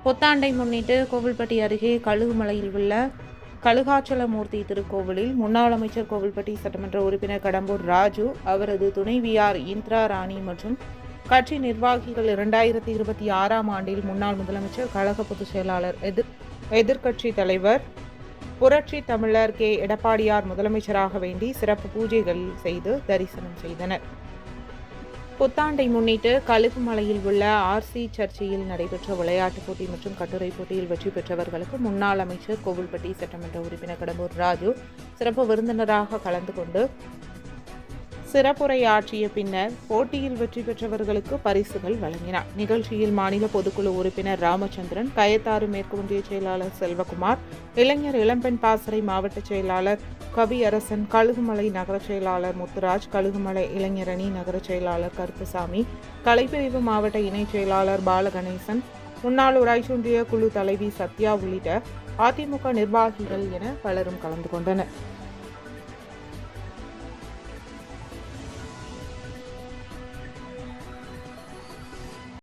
புத்தாண்டை முன்னிட்டு கோவில்பட்டி அருகே கழுகுமலையில் உள்ள கழுகாச்சலமூர்த்தி திருக்கோவிலில் முன்னாள் அமைச்சர் கோவில்பட்டி சட்டமன்ற உறுப்பினர் கடம்பூர் ராஜு, அவரது துணைவியார் இந்திரா ராணி மற்றும் கட்சி நிர்வாகிகள் 2026ஆம் ஆண்டில் முன்னாள் முதலமைச்சர், கழக பொதுச் செயலாளர், எதிர்க்கட்சி தலைவர், புரட்சி தமிழர் கே. எடப்பாடியார் முதலமைச்சராக வேண்டி சிறப்பு பூஜைகள் செய்து தரிசனம் செய்தனர். புத்தாண்டை முன்னிட்டு கழுகுமலையில் உள்ள ஆர்சி சர்ச்சில் நடைபெற்ற விளையாட்டுப் போட்டி மற்றும் கட்டுரை போட்டியில் வெற்றி பெற்றவர்களுக்கு முன்னாள் அமைச்சர், கோவில்பட்டி சட்டமன்ற உறுப்பினர் கடம்பூர் ராஜு சிறப்பு விருந்தினராக கலந்து கொண்டு சிறப்புரையாற்றிய பின்னர் போட்டியில் வெற்றி பெற்றவர்களுக்கு பரிசுகள் வழங்கினார். நிகழ்ச்சியில் மாநில பொதுக்குழு உறுப்பினர் ராமச்சந்திரன், கயத்தாறு மேற்கு ஒன்றிய செயலாளர் செல்வகுமார், இளைஞர் இளம்பெண் பாசறை மாவட்ட செயலாளர் கவியரசன், கழுகுமலை நகர செயலாளர் முத்துராஜ், கழுகுமலை இளைஞரணி நகர செயலாளர் கருப்புசாமி, கலைப்பிரிவு மாவட்ட இணைச் செயலாளர் பாலகணேசன், முன்னாள் ஊராட்சி ஒன்றிய குழு தலைவி சத்யா உள்ளிட்ட அதிமுக நிர்வாகிகள் என பலரும் கலந்து கொண்டனர்.